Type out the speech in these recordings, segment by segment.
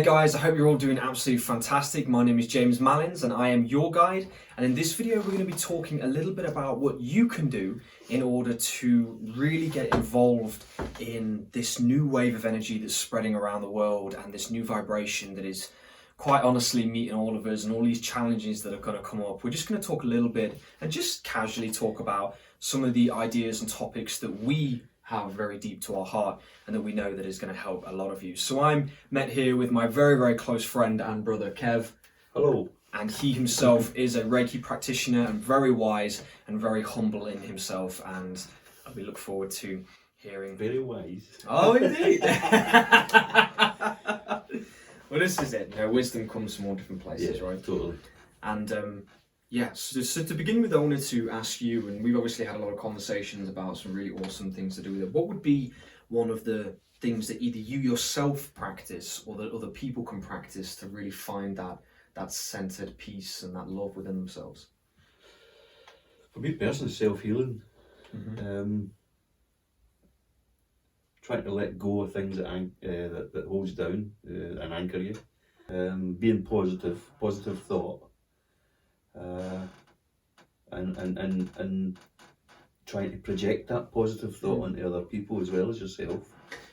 Hey guys, I hope you're all doing absolutely fantastic. My name is James Malins and I am your guide. And in this video, we're going to be talking a little bit about what you can do in order to really get involved in this new wave of energy that's spreading around the world and this new vibration that is quite honestly meeting all of us and all these challenges that are going to come up. We're just going to talk a little bit and just casually talk about some of the ideas and topics that we have very deep to our heart and that we know that is going to help a lot of you. So I'm met here with my very, very close friend and brother, Kev. Hello. And he himself is a Reiki practitioner and very wise and very humble in himself. And we look forward to hearing... Very wise. Oh, indeed. Well, this is it. You know, wisdom comes from all different places, Yeah, right? Totally. And so to begin with, I wanted to ask you, and we've obviously had a lot of conversations about some really awesome things to do with it. What would be one of the things that either you yourself practice or that other people can practice to really find that centered peace and that love within themselves? For me personally, self-healing. Mm-hmm. Trying to let go of things that holds down and anchor you. Being positive thought. And trying to project that positive thought onto other people as well as yourself.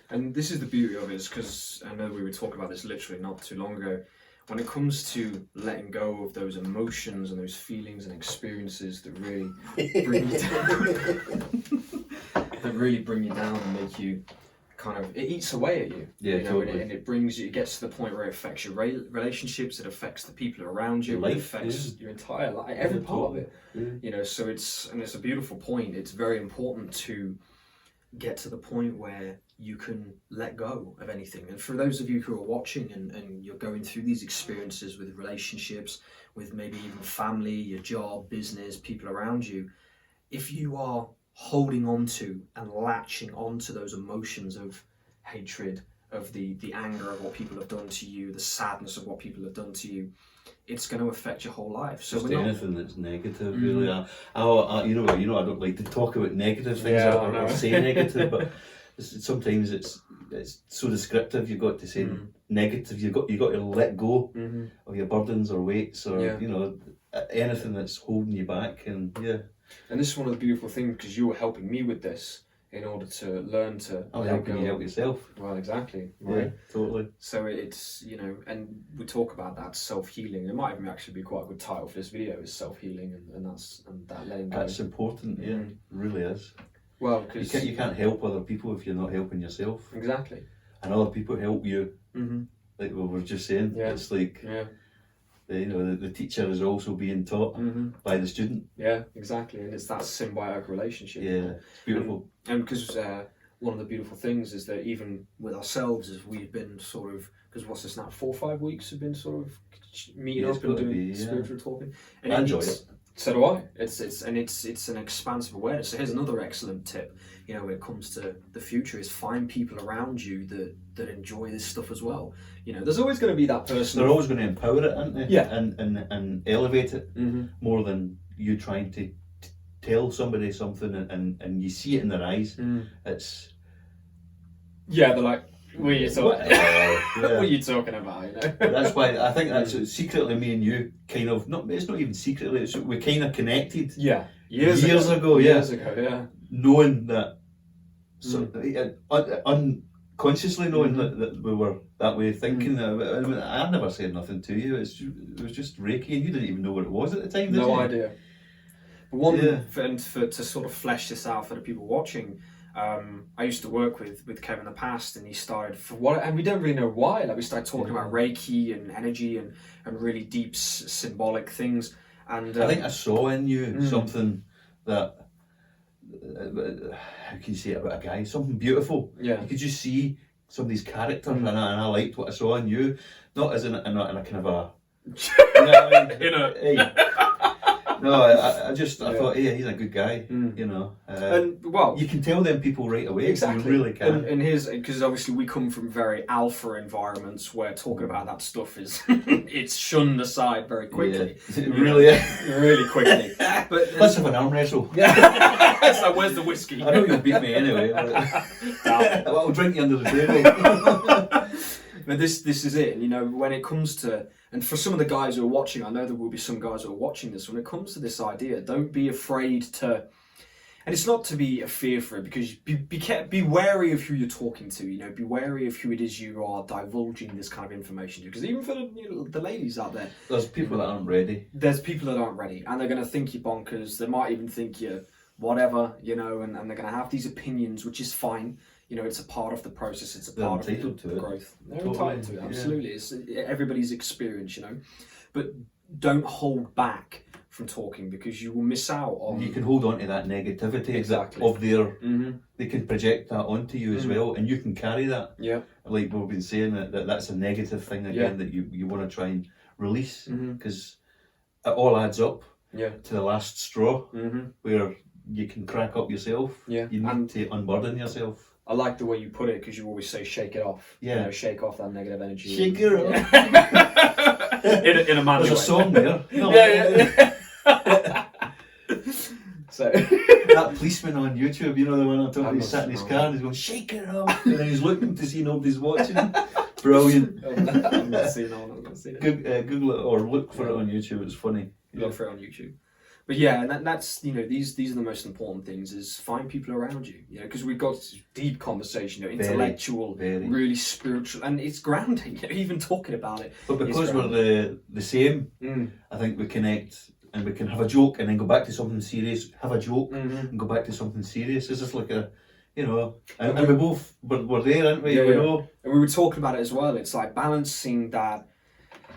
And this is the beauty of it, is because I know we were talking about this literally not too long ago. When it comes to letting go of those emotions and those feelings and experiences that really bring you down, and make you kind of, it eats away at you. Yeah, you know, totally. and it brings you, it gets to the point where it affects your relationships, it affects the people around you, Your life, it affects your entire life, every part of it. Yeah. You know, so it's a beautiful point. It's very important to get to the point where you can let go of anything. And for those of you who are watching and you're going through these experiences with relationships, with maybe even family, your job, business, people around you, if you are holding on to and latching onto those emotions of hatred, of the anger of what people have done to you, the sadness of what people have done to you, it's going to affect your whole life. So just anything that's negative, really. I don't like to talk about negative things or say negative, but sometimes it's so descriptive. You've got to say negative. You've got to let go of your burdens or weights or anything that's holding you back. And this is one of the beautiful things, because you were helping me with this in order to learn to helping you help yourself. Well, exactly. Right. Yeah, totally. So it's, and we talk about that self-healing. It might even actually be quite a good title for this video, is self-healing, and that letting go. That's important. Yeah, it really is. Well, because you can't help other people if you're not helping yourself. Exactly. And other people help you. Like we were just saying. Yeah. It's like the teacher is also being taught by the student. Yeah, exactly. And it's that symbiotic relationship. Yeah, it's beautiful. And because one of the beautiful things is that even with ourselves, as we've been sort of, because what's this now, 4 or 5 weeks have been sort of meeting up and doing spiritual talking. And I enjoy it. So do I. It's an expansive awareness. So here's another excellent tip. When it comes to the future, is find people around you that enjoy this stuff as well. There's always going to be that person. They're always going to empower it, aren't they? Yeah. And elevate it more than you trying to tell somebody something and you see it in their eyes. It's they're like, what are you talking? What are you talking about? That's why I think that's secretly me and you kind of it's not even secretly. We kind of connected. Yeah. Years ago. Yeah. Knowing that, unconsciously knowing that we were that way, thinking. I never said nothing to you. It was just Reiki, and you didn't even know what it was at the time. Did you? No idea. But to sort of flesh this out for the people watching. I used to work with Kev in the past, and he started and we don't really know why. Like, we started talking about Reiki and energy and really deep symbolic things. And I think I saw in you something that how can you say it about a guy? Something beautiful. Yeah. You could just see somebody's character, and I liked what I saw in you. Not as in a kind of a. You know what I mean? No, I thought, hey, he's a good guy, and you can tell them people right away. Exactly. You really can. And because obviously we come from very alpha environments where talking about that stuff is it's shunned aside very quickly. Yeah, really quickly. But let's have an arm wrestle. It's like, where's the whiskey? I know you'll beat me anyway. I'll drink you under the table. But this is it. And, you know, when it comes to, and for some of the guys who are watching, I know there will be some guys who are watching this, when it comes to this idea, don't be afraid to, and it's not to be a fear for it, because be wary of who you're talking to, you know, be wary of who it is you are divulging this kind of information to, because even for the ladies out there, there's people that aren't ready. There's people that aren't ready, and they're going to think you're bonkers, they might even think you're whatever, you know, and they're going to have these opinions, which is fine. You know, it's a part of the process, it's a part of the growth. They're entitled to it, absolutely. It's everybody's experience, you know. But don't hold back from talking, because you will miss out on... You can hold on to that negativity exactly of their... They can project that onto you as well, and you can carry that. Yeah. Like we've been saying, that's a negative thing again that you want to try and release, because it all adds up to the last straw, where you can crack up yourself. Yeah. You need to unburden yourself. I like the way you put it, because you always say shake it off. Yeah. You know, shake off that negative energy. Shake it off. in a manly way. There's a song there. No. Yeah. So that policeman on YouTube, you know the one I'm talking about, he's sat in his car and he's going, shake it off, and then he's looking to see nobody's watching. Brilliant. I'm not seeing it. Google it or look for it on YouTube, it's funny. Look for it on YouTube. But yeah, and that's, you know, these are the most important things, is find people around you, you know, because we've got this deep conversation, you know, intellectual, really spiritual, and it's grounding, you know, even talking about it. But because we're the same, I think we connect, and we can have a joke and then go back to something serious, have a joke and go back to something serious. It's just like a, you know, and we both, we're there, aren't we? Yeah, we know. And we were talking about it as well. It's like balancing that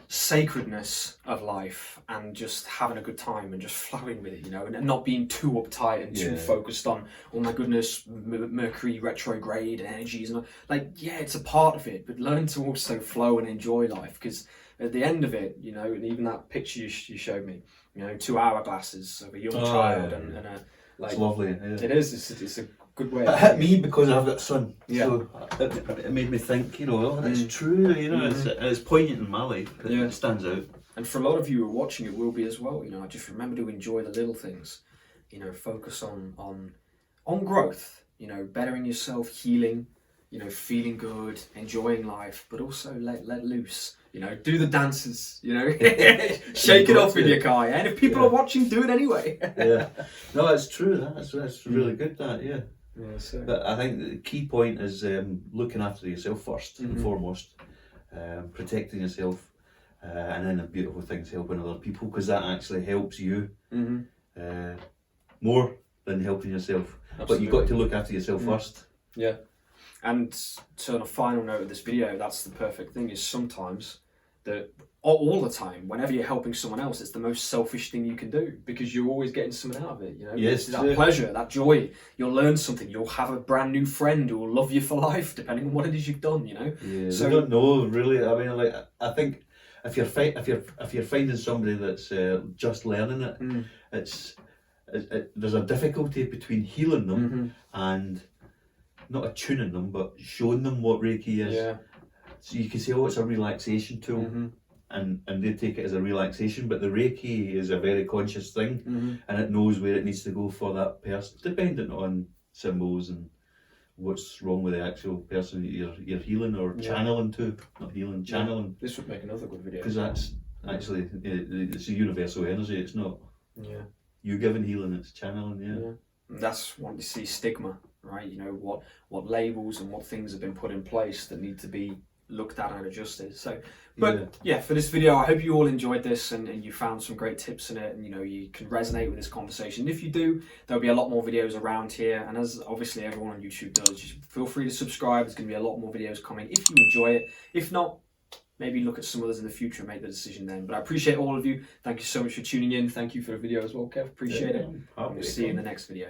sacredness of life and just having a good time and just flowing with it, you know, and not being too uptight and too focused on, oh my goodness, Mercury retrograde and energies, and like, yeah, it's a part of it, but learn to also flow and enjoy life, because at the end of it, you know, and even that picture you showed me, you know, 2 hourglasses of a young child and a, like, it's lovely. It is. It's a good way. It hit me because I've got a son. Yeah. So it made me think, you know, that's true. You know, it's poignant in my life. It stands out. And for a lot of you who are watching, it will be as well. You know, just remember to enjoy the little things. You know, focus on growth. You know, bettering yourself, healing. You know, feeling good, enjoying life, but also let loose. You know, do the dances. You know, shake it off in your car. Yeah? And if people are watching, do it anyway. Yeah, no, it's true. That's really good. Yeah, so. But I think the key point is looking after yourself first and foremost, protecting yourself, and then the beautiful things helping other people, because that actually helps you more than helping yourself. Absolutely. But you've got to look after yourself first. Yeah. And so on a final note of this video, that's the perfect thing, is sometimes, all the time, whenever you're helping someone else, it's the most selfish thing you can do, because you're always getting something out of it, you know? Yes. That pleasure, that joy, you'll learn something, you'll have a brand new friend who will love you for life, depending on what it is you've done, you know? Yeah, so, I don't know, really. I mean, like, I think if you're finding somebody that's just learning it, there's a difficulty between healing them and not attuning them, but showing them what Reiki is. Yeah. So you can say, oh, it's a relaxation tool, and they take it as a relaxation, but the Reiki is a very conscious thing, and it knows where it needs to go for that person, dependent on symbols and what's wrong with the actual person that you're healing or channeling to. Not healing, channeling. This would make another good video. Because that's actually, it's a universal energy, it's not you giving healing, it's channeling, That's when you see stigma, right? You know, what labels and what things have been put in place that need to be looked at and adjusted. So, but yeah, for this video, I hope you all enjoyed this and you found some great tips in it, and you know, you can resonate with this conversation. If you do, there'll be a lot more videos around here, and as obviously everyone on YouTube does, just feel free to subscribe. There's going to be a lot more videos coming if you enjoy it. If not, maybe look at some others in the future and make the decision then. But I appreciate all of you. Thank you so much for tuning in. Thank you for the video as well, Kev. Appreciate it. And we'll see you in the next video.